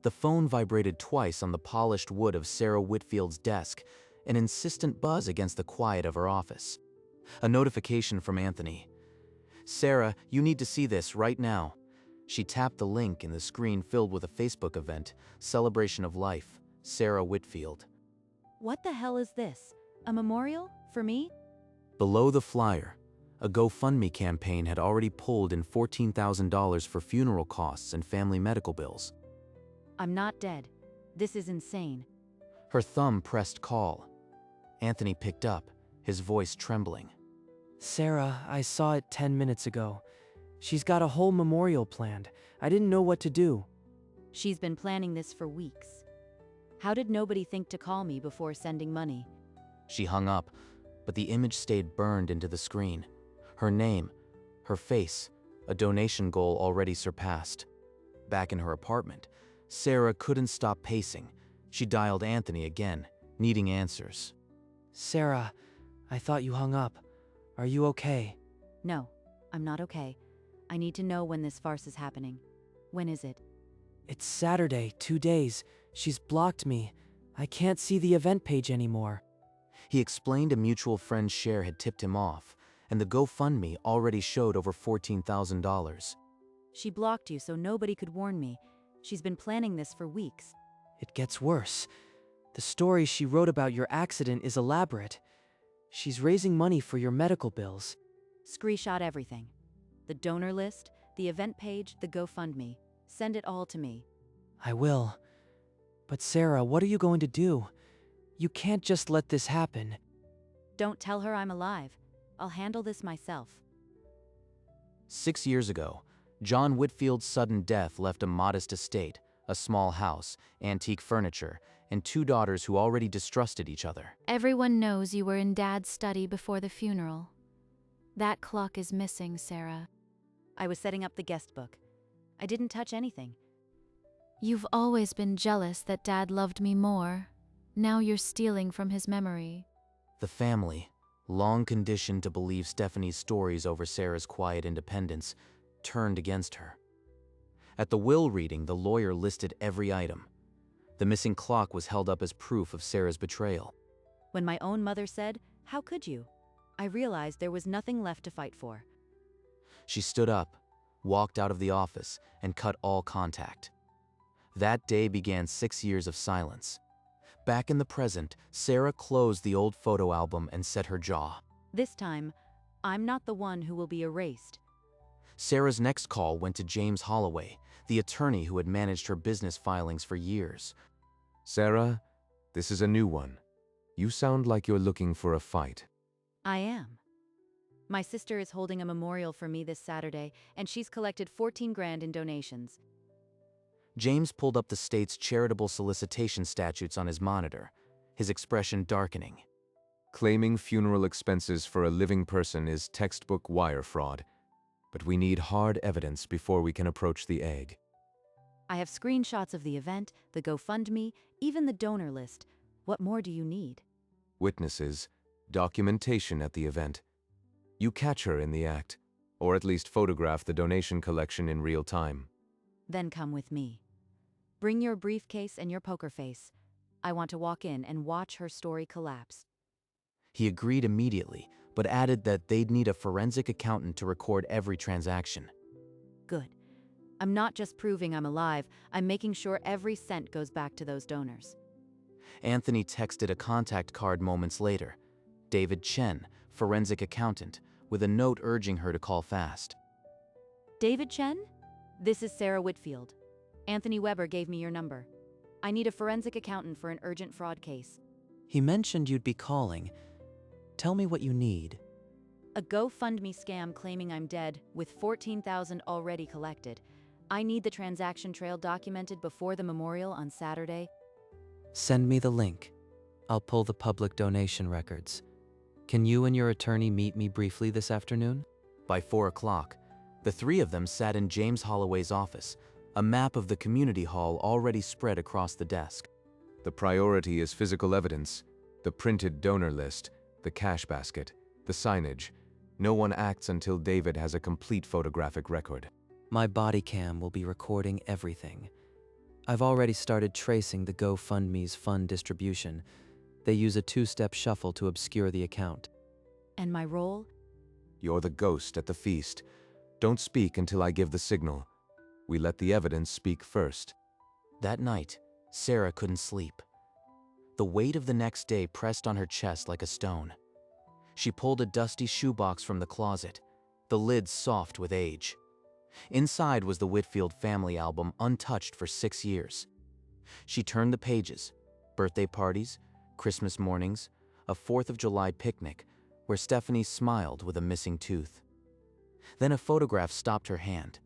The phone vibrated twice on the polished wood of Sarah Whitfield's desk, an insistent buzz against the quiet of her office. A notification from Anthony. "Sarah, you need to see this right now." She tapped the link in the screen filled with a Facebook event, Celebration of Life, Sarah Whitfield. What the hell is this? A memorial? For me? Below the flyer, a GoFundMe campaign had already pulled in $14,000 for funeral costs and family medical bills. I'm not dead. This is insane. Her thumb pressed call. Anthony picked up, his voice trembling. Sarah, I saw it 10 minutes ago. She's got a whole memorial planned. I didn't know what to do. She's been planning this for weeks. How did nobody think to call me before sending money? She hung up, but the image stayed burned into the screen. Her name, her face, a donation goal already surpassed. Back in her apartment, Sarah couldn't stop pacing. She dialed Anthony again, needing answers. Sarah, I thought you hung up. Are you okay? No, I'm not okay. I need to know when this farce is happening. When is it? It's Saturday, 2 days. She's blocked me. I can't see the event page anymore. He explained a mutual friend's share had tipped him off, and the GoFundMe already showed over $14,000. She blocked you so nobody could warn me. She's been planning this for weeks. It gets worse. The story she wrote about your accident is elaborate. She's raising money for your medical bills. Screenshot everything. The donor list, the event page, the GoFundMe. Send it all to me. I will. But Sarah, what are you going to do? You can't just let this happen. Don't tell her I'm alive. I'll handle this myself. 6 years ago, John Whitfield's sudden death left a modest estate, a small house, antique furniture, and 2 daughters who already distrusted each other. Everyone knows you were in Dad's study before the funeral. That clock is missing, Sarah. I was setting up the guest book. I didn't touch anything. You've always been jealous that Dad loved me more. Now you're stealing from his memory. The family, long conditioned to believe Stephanie's stories over Sarah's quiet independence, turned against her. At the will reading, the lawyer listed every item. The missing clock was held up as proof of Sarah's betrayal. When my own mother said, "How could you?" I realized there was nothing left to fight for. She stood up, walked out of the office, and cut all contact. That day began 6 years of silence. Back in the present, Sarah closed the old photo album and set her jaw. This time, I'm not the one who will be erased. Sarah's next call went to James Holloway, the attorney who had managed her business filings for years. Sarah, this is a new one. You sound like you're looking for a fight. I am. My sister is holding a memorial for me this Saturday, and she's collected 14 grand in donations. James pulled up the state's charitable solicitation statutes on his monitor, his expression darkening. Claiming funeral expenses for a living person is textbook wire fraud, but we need hard evidence before we can approach the egg. I have screenshots of the event, the GoFundMe, even the donor list. What more do you need? Witnesses, documentation at the event. You catch her in the act, or at least photograph the donation collection in real time. Then come with me. Bring your briefcase and your poker face. I want to walk in and watch her story collapse. He agreed immediately, but added that they'd need a forensic accountant to record every transaction. Good. I'm not just proving I'm alive, I'm making sure every cent goes back to those donors. Anthony texted a contact card moments later. David Chen, forensic accountant, with a note urging her to call fast. David Chen? This is Sarah Whitfield. Anthony Weber gave me your number. I need a forensic accountant for an urgent fraud case. He mentioned you'd be calling. Tell me what you need. A GoFundMe scam claiming I'm dead, with $14,000 already collected. I need the transaction trail documented before the memorial on Saturday. Send me the link. I'll pull the public donation records. Can you and your attorney meet me briefly this afternoon? By 4 o'clock, the 3 of them sat in James Holloway's office, a map of the community hall already spread across the desk. The priority is physical evidence, the printed donor list, the cash basket, the signage. No one acts until David has a complete photographic record. My body cam will be recording everything. I've already started tracing the GoFundMe's fund distribution. They use a two-step shuffle to obscure the account. And my role? You're the ghost at the feast. Don't speak until I give the signal. We let the evidence speak first. That night, Sarah couldn't sleep. The weight of the next day pressed on her chest like a stone. She pulled a dusty shoebox from the closet, the lid soft with age. Inside was the Whitfield family album, untouched for 6 years. She turned the pages: birthday parties, Christmas mornings, a 4th of July picnic where Stephanie smiled with a missing tooth. Then a photograph stopped her hand.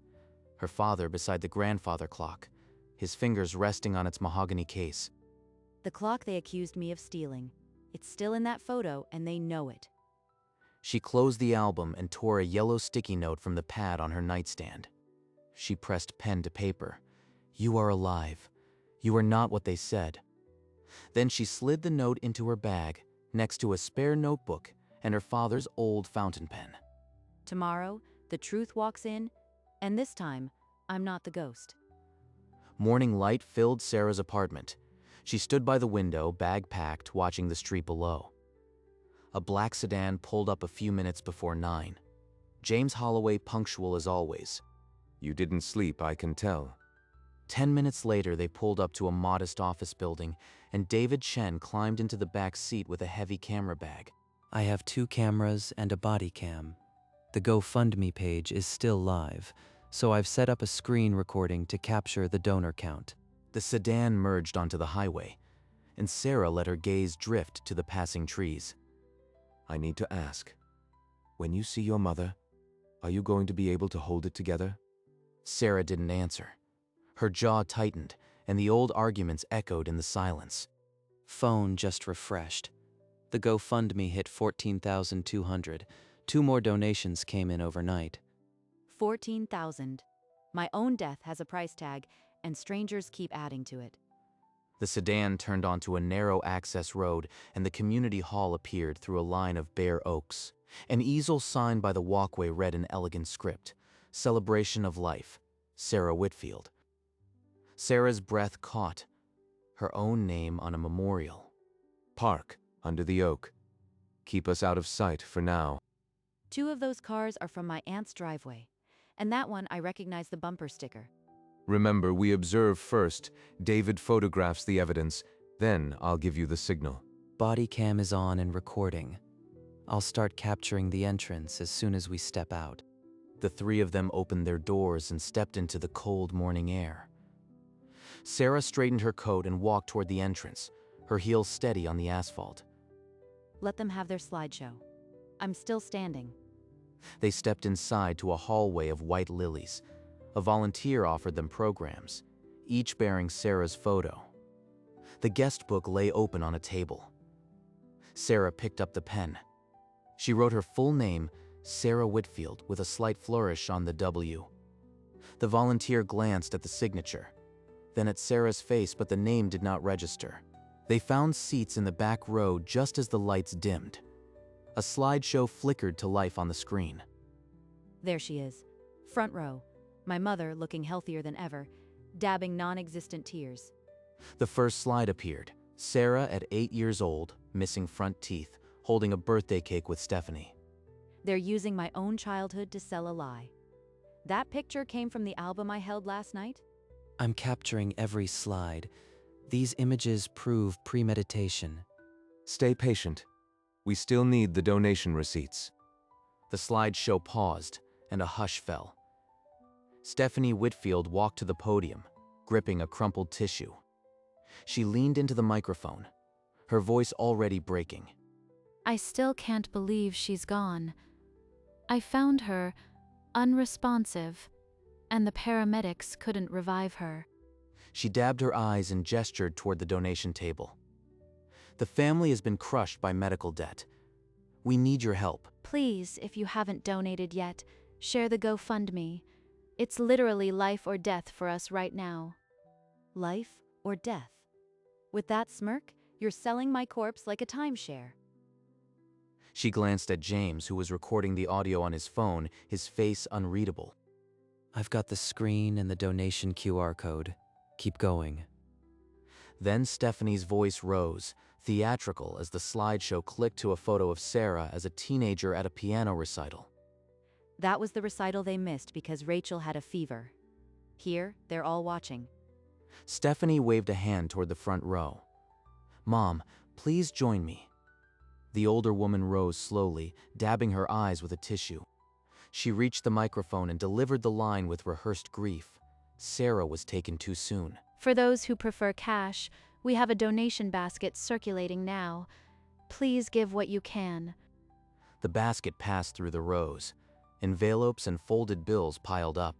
Her father beside the grandfather clock, his fingers resting on its mahogany case. The clock they accused me of stealing. It's still in that photo, and they know it. She closed the album and tore a yellow sticky note from the pad on her nightstand. She pressed pen to paper. "You are alive. You are not what they said." Then she slid the note into her bag, next to a spare notebook and her father's old fountain pen. Tomorrow, the truth walks in, and this time, I'm not the ghost. Morning light filled Sarah's apartment. She stood by the window, bag packed, watching the street below. A black sedan pulled up a few minutes before 9. James Holloway punctual as always. You didn't sleep, I can tell. 10 minutes later, they pulled up to a modest office building, and David Chen climbed into the back seat with a heavy camera bag. I have 2 cameras and a body cam. The GoFundMe page is still live, so I've set up a screen recording to capture the donor count. The sedan merged onto the highway, and Sarah let her gaze drift to the passing trees. I need to ask. When you see your mother, are you going to be able to hold it together? Sarah didn't answer. Her jaw tightened, and the old arguments echoed in the silence. Phone just refreshed. The GoFundMe hit 14,200. 2 more donations came in overnight. 14,000. My own death has a price tag, and strangers keep adding to it. The sedan turned onto a narrow access road, and the community hall appeared through a line of bare oaks. An easel sign by the walkway read in elegant script: "Celebration of Life, Sarah Whitfield." Sarah's breath caught. Her own name on a memorial. Park, under the oak. Keep us out of sight for now. 2 of those cars are from my aunt's driveway, and that one I recognize the bumper sticker. Remember, we observe first. David photographs the evidence, then I'll give you the signal. Body cam is on and recording. I'll start capturing the entrance as soon as we step out. The 3 of them opened their doors and stepped into the cold morning air. Sarah straightened her coat and walked toward the entrance, her heels steady on the asphalt. Let them have their slideshow. I'm still standing. They stepped inside to a hallway of white lilies. A volunteer offered them programs, each bearing Sarah's photo. The guest book lay open on a table. Sarah picked up the pen. She wrote her full name, Sarah Whitfield, with a slight flourish on the W. The volunteer glanced at the signature, then at Sarah's face, but the name did not register. They found seats in the back row just as the lights dimmed. A slideshow flickered to life on the screen. There she is, front row. My mother, looking healthier than ever, dabbing non-existent tears. The first slide appeared. Sarah at 8 years old, missing front teeth, holding a birthday cake with Stephanie. They're using my own childhood to sell a lie. That picture came from the album I held last night? I'm capturing every slide. These images prove premeditation. Stay patient. We still need the donation receipts. The slideshow paused, and a hush fell. Stephanie Whitfield walked to the podium, gripping a crumpled tissue. She leaned into the microphone, her voice already breaking. I still can't believe she's gone. I found her unresponsive, and the paramedics couldn't revive her. She dabbed her eyes and gestured toward the donation table. The family has been crushed by medical debt. We need your help. Please, if you haven't donated yet, share the GoFundMe. It's literally life or death for us right now. Life or death? With that smirk, you're selling my corpse like a timeshare. She glanced at James, who was recording the audio on his phone, his face unreadable. I've got the screen and the donation QR code. Keep going. Then Stephanie's voice rose, theatrical as the slideshow clicked to a photo of Sarah as a teenager at a piano recital. That was the recital they missed because Rachel had a fever. Here, they're all watching. Stephanie waved a hand toward the front row. "Mom, please join me." The older woman rose slowly, dabbing her eyes with a tissue. She reached the microphone and delivered the line with rehearsed grief. Sarah was taken too soon. For those who prefer cash, we have a donation basket circulating now. Please give what you can. The basket passed through the rows. Envelopes and folded bills piled up.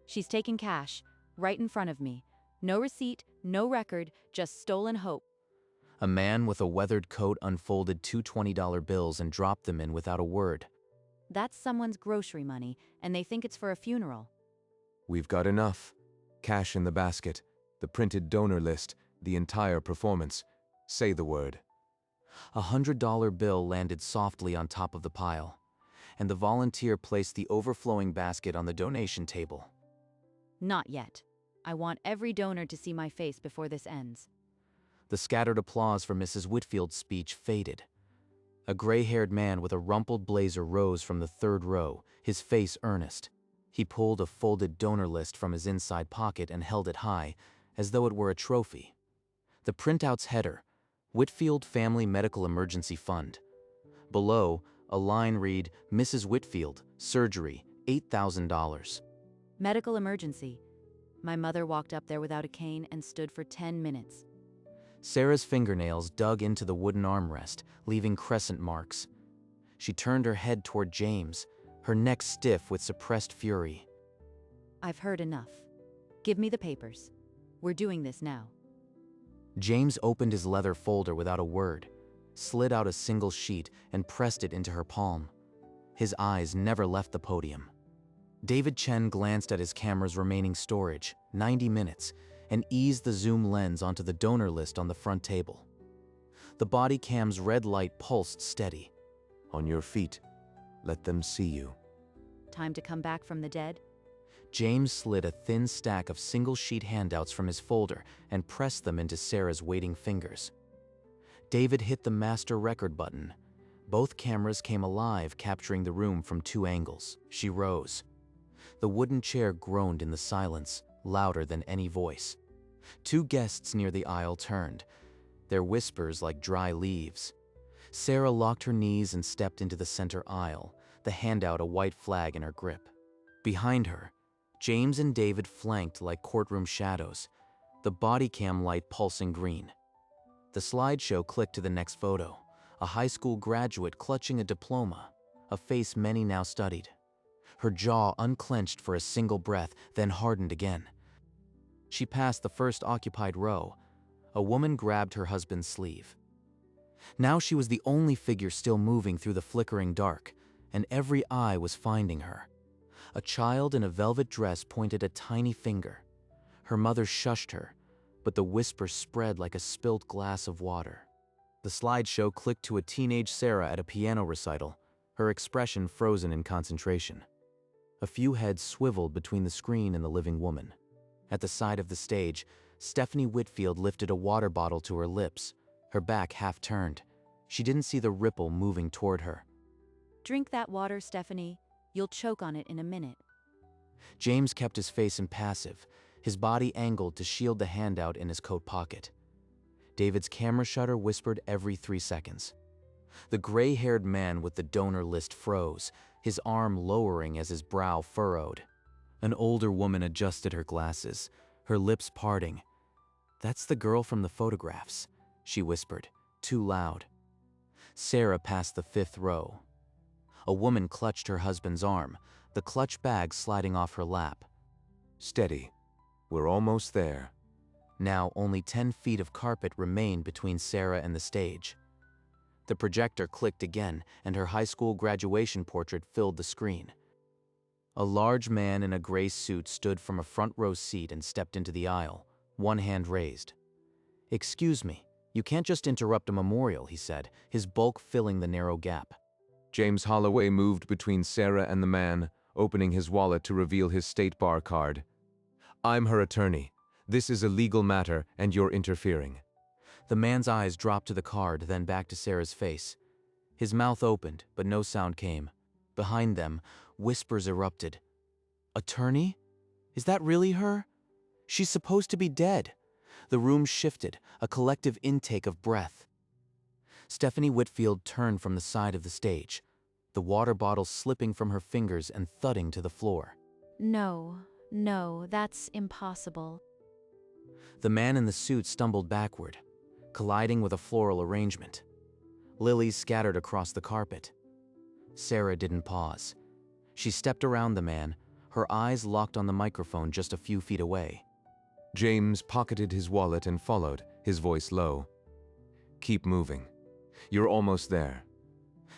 She's taking cash, right in front of me. No receipt, no record, just stolen hope. A man with a weathered coat unfolded two $20 bills and dropped them in without a word. That's someone's grocery money, and they think it's for a funeral. We've got enough. Cash in the basket, the printed donor list, the entire performance. Say the word. A $100 bill landed softly on top of the pile, and the volunteer placed the overflowing basket on the donation table. Not yet. I want every donor to see my face before this ends. The scattered applause for Mrs. Whitfield's speech faded. A gray-haired man with a rumpled blazer rose from the third row, his face earnest. He pulled a folded donor list from his inside pocket and held it high, as though it were a trophy. The printout's header, Whitfield Family Medical Emergency Fund. Below, a line read, Mrs. Whitfield, surgery, $8,000. Medical emergency. My mother walked up there without a cane and stood for 10 minutes. Sarah's fingernails dug into the wooden armrest, leaving crescent marks. She turned her head toward James, her neck stiff with suppressed fury. I've heard enough. Give me the papers. We're doing this now. James opened his leather folder without a word, slid out a single sheet, and pressed it into her palm. His eyes never left the podium. David Chen glanced at his camera's remaining storage, 90 minutes, and eased the zoom lens onto the donor list on the front table. The body cam's red light pulsed steady. On your feet. Let them see you. Time to come back from the dead? James slid a thin stack of single-sheet handouts from his folder and pressed them into Sarah's waiting fingers. David hit the master record button. Both cameras came alive, capturing the room from two angles. She rose. The wooden chair groaned in the silence, louder than any voice. Two guests near the aisle turned, their whispers like dry leaves. Sarah locked her knees and stepped into the center aisle, the handout a white flag in her grip. Behind her, James and David flanked like courtroom shadows, the body cam light pulsing green. The slideshow clicked to the next photo, a high school graduate clutching a diploma, a face many now studied. Her jaw unclenched for a single breath, then hardened again. She passed the first occupied row. A woman grabbed her husband's sleeve. Now she was the only figure still moving through the flickering dark, and every eye was finding her. A child in a velvet dress pointed a tiny finger. Her mother shushed her, but the whisper spread like a spilt glass of water. The slideshow clicked to a teenage Sarah at a piano recital, her expression frozen in concentration. A few heads swiveled between the screen and the living woman. At the side of the stage, Stephanie Whitfield lifted a water bottle to her lips, her back half turned. She didn't see the ripple moving toward her. Drink that water, Stephanie. You'll choke on it in a minute. James kept his face impassive, his body angled to shield the handout in his coat pocket. David's camera shutter whispered every 3 seconds. The gray-haired man with the donor list froze, his arm lowering as his brow furrowed. An older woman adjusted her glasses, her lips parting. "That's the girl from the photographs," she whispered, too loud. Sarah passed the 5th row. A woman clutched her husband's arm, the clutch bag sliding off her lap. Steady. We're almost there. Now only 10 feet of carpet remained between Sarah and the stage. The projector clicked again, and her high school graduation portrait filled the screen. A large man in a gray suit stood from a front row seat and stepped into the aisle, one hand raised. "Excuse me, you can't just interrupt a memorial," he said, his bulk filling the narrow gap. James Holloway moved between Sarah and the man, opening his wallet to reveal his state bar card. I'm her attorney. This is a legal matter, and you're interfering. The man's eyes dropped to the card, then back to Sarah's face. His mouth opened, but no sound came. Behind them, whispers erupted. Attorney? Is that really her? She's supposed to be dead. The room shifted, a collective intake of breath. Stephanie Whitfield turned from the side of the stage, the water bottle slipping from her fingers and thudding to the floor. No, no, that's impossible. The man in the suit stumbled backward, colliding with a floral arrangement. Lilies scattered across the carpet. Sarah didn't pause. She stepped around the man, her eyes locked on the microphone just a few feet away. James pocketed his wallet and followed, his voice low. Keep moving. You're almost there.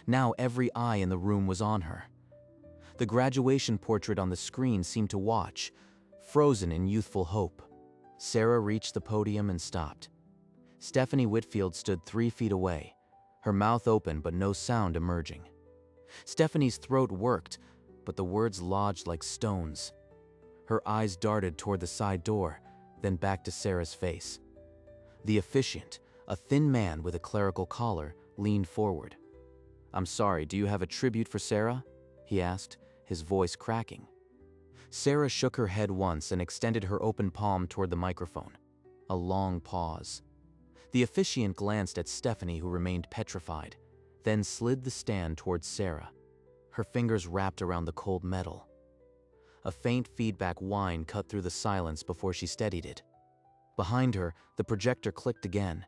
Now every eye in the room was on her. The graduation portrait on the screen seemed to watch, frozen in youthful hope. Sarah reached the podium and stopped. Stephanie Whitfield stood 3 feet away, her mouth open but no sound emerging. Stephanie's throat worked, but the words lodged like stones. Her eyes darted toward the side door, then back to Sarah's face. The officiant, a thin man with a clerical collar, leaned forward. "I'm sorry, do you have a tribute for Sarah?" he asked, his voice cracking. Sarah shook her head once and extended her open palm toward the microphone. A long pause. The officiant glanced at Stephanie, who remained petrified, then slid the stand towards Sarah, her fingers wrapped around the cold metal. A faint feedback whine cut through the silence before she steadied it. Behind her, the projector clicked again.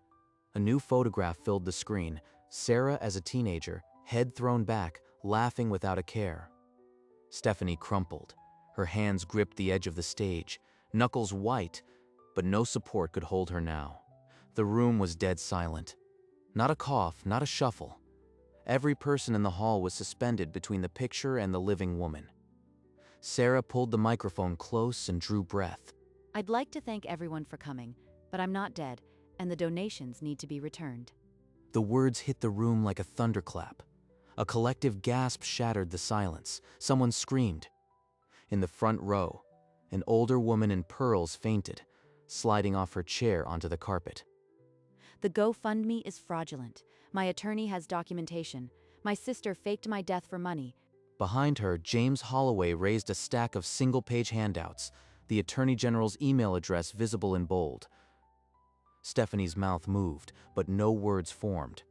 A new photograph filled the screen, Sarah as a teenager, head thrown back, laughing without a care. Stephanie crumpled. Her hands gripped the edge of the stage, knuckles white, but no support could hold her now. The room was dead silent. Not a cough, not a shuffle. Every person in the hall was suspended between the picture and the living woman. Sarah pulled the microphone close and drew breath. I'd like to thank everyone for coming, but I'm not dead, and the donations need to be returned. The words hit the room like a thunderclap. A collective gasp shattered the silence. Someone screamed. In the front row, an older woman in pearls fainted, sliding off her chair onto the carpet. The GoFundMe is fraudulent. My attorney has documentation. My sister faked my death for money. Behind her, James Holloway raised a stack of single-page handouts, the Attorney General's email address visible in bold. Stephanie's mouth moved, but no words formed.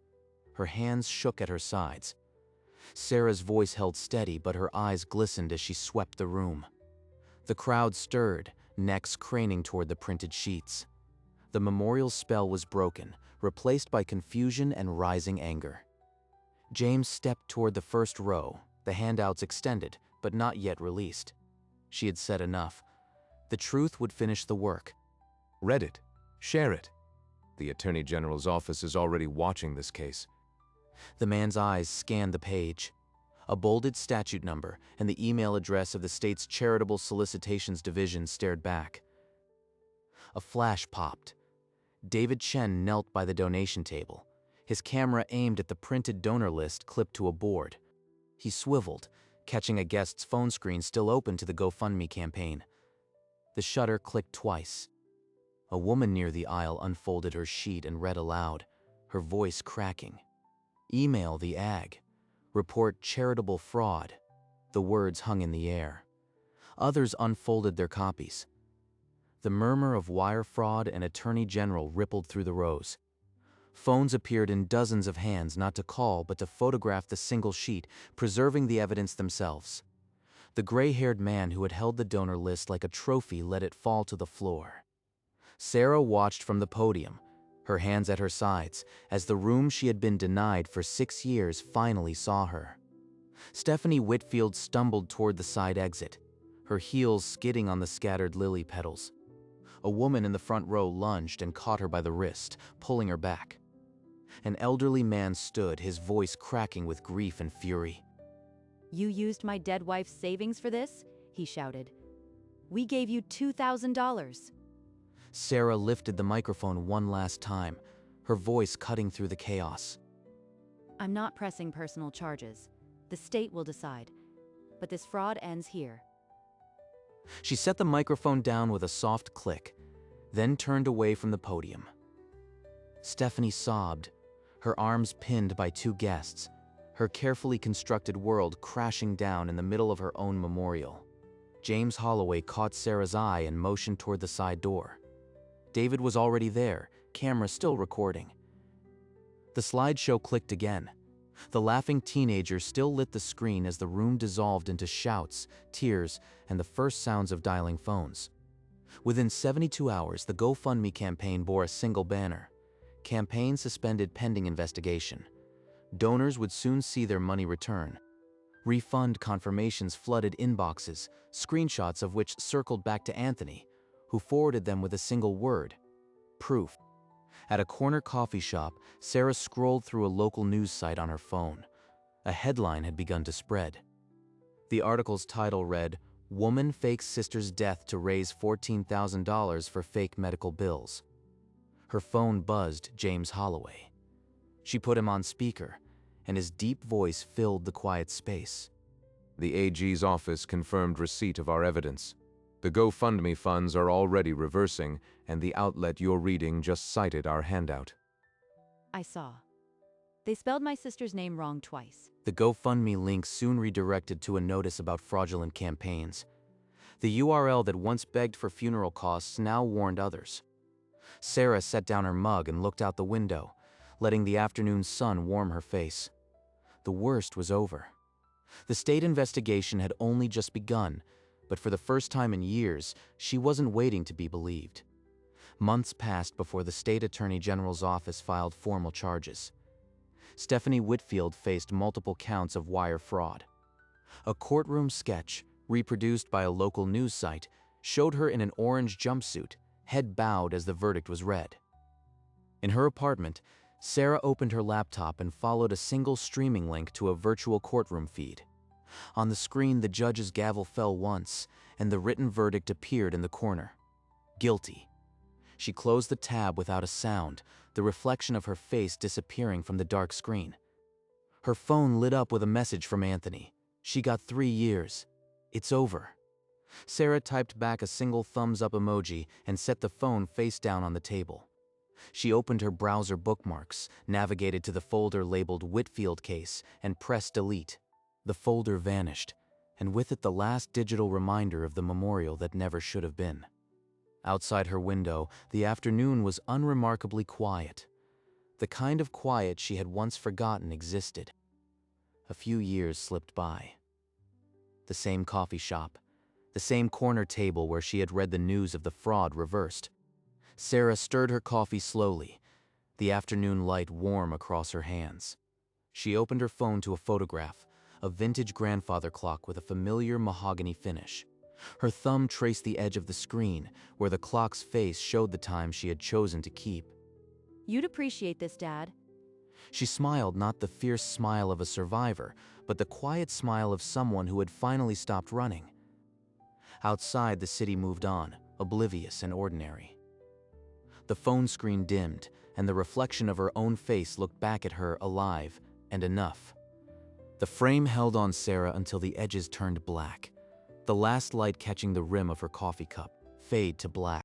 Her hands shook at her sides. Sarah's voice held steady, but her eyes glistened as she swept the room. The crowd stirred, necks craning toward the printed sheets. The memorial spell was broken, replaced by confusion and rising anger. James stepped toward the first row, the handouts extended, but not yet released. She had said enough. The truth would finish the work. Read it. Share it. The Attorney General's office is already watching this case. The man's eyes scanned the page. A bolded statute number and the email address of the state's Charitable Solicitations Division stared back. A flash popped. David Chen knelt by the donation table, his camera aimed at the printed donor list clipped to a board. He swiveled, catching a guest's phone screen still open to the GoFundMe campaign. The shutter clicked twice. A woman near the aisle unfolded her sheet and read aloud, her voice cracking. Email the AG. Report charitable fraud. The words hung in the air. Others unfolded their copies. The murmur of wire fraud and Attorney General rippled through the rows. Phones appeared in dozens of hands, not to call but to photograph the single sheet, preserving the evidence themselves. The gray-haired man who had held the donor list like a trophy let it fall to the floor. Sarah watched from the podium, her hands at her sides, as the room she had been denied for 6 years finally saw her. Stephanie Whitfield stumbled toward the side exit, her heels skidding on the scattered lily petals. A woman in the front row lunged and caught her by the wrist, pulling her back. An elderly man stood, his voice cracking with grief and fury. You used my dead wife's savings for this? He shouted. We gave you $2,000. Sarah lifted the microphone one last time, her voice cutting through the chaos. I'm not pressing personal charges. The state will decide. But this fraud ends here. She set the microphone down with a soft click. then turned away from the podium. Stephanie sobbed, her arms pinned by two guests, her carefully constructed world crashing down in the middle of her own memorial. James Holloway caught Sarah's eye and motioned toward the side door. David was already there, camera still recording. The slideshow clicked again. The laughing teenager still lit the screen as the room dissolved into shouts, tears, and the first sounds of dialing phones. Within 72 hours, the GoFundMe campaign bore a single banner: "Campaign suspended pending investigation." Donors would soon see their money return. Refund confirmations flooded inboxes, screenshots of which circled back to Anthony, who forwarded them with a single word: proof. At a corner coffee shop, Sarah scrolled through a local news site on her phone. A headline had begun to spread. The article's title read, "Woman Fakes Sister's Death to Raise $14,000 for Fake Medical Bills." Her phone buzzed James Holloway. She put him on speaker, and his deep voice filled the quiet space. The AG's office confirmed receipt of our evidence. The GoFundMe funds are already reversing, and the outlet you're reading just cited our handout. I saw. They spelled my sister's name wrong twice. The GoFundMe link soon redirected to a notice about fraudulent campaigns. The URL that once begged for funeral costs now warned others. Sarah set down her mug and looked out the window, letting the afternoon sun warm her face. The worst was over. The state investigation had only just begun, but for the first time in years, she wasn't waiting to be believed. Months passed before the state attorney general's office filed formal charges. Stephanie Whitfield faced multiple counts of wire fraud. A courtroom sketch, reproduced by a local news site, showed her in an orange jumpsuit, head bowed as the verdict was read. In her apartment, Sarah opened her laptop and followed a single streaming link to a virtual courtroom feed. On the screen, the judge's gavel fell once, and the written verdict appeared in the corner: guilty. She closed the tab without a sound, the reflection of her face disappearing from the dark screen. Her phone lit up with a message from Anthony. She got 3 years. It's over. Sarah typed back a single thumbs-up emoji and set the phone face down on the table. She opened her browser bookmarks, navigated to the folder labeled Whitfield Case, and pressed delete. The folder vanished, and with it the last digital reminder of the memorial that never should have been. Outside her window, the afternoon was unremarkably quiet. The kind of quiet she had once forgotten existed. A few years slipped by. The same coffee shop, the same corner table where she had read the news of the fraud reversed. Sarah stirred her coffee slowly, the afternoon light warm across her hands. She opened her phone to a photograph, a vintage grandfather clock with a familiar mahogany finish. Her thumb traced the edge of the screen, where the clock's face showed the time she had chosen to keep. You'd appreciate this, Dad. She smiled, not the fierce smile of a survivor, but the quiet smile of someone who had finally stopped running. Outside, the city moved on, oblivious and ordinary. The phone screen dimmed, and the reflection of her own face looked back at her, alive and enough. The frame held on Sarah until the edges turned black, the last light catching the rim of her coffee cup, fade to black.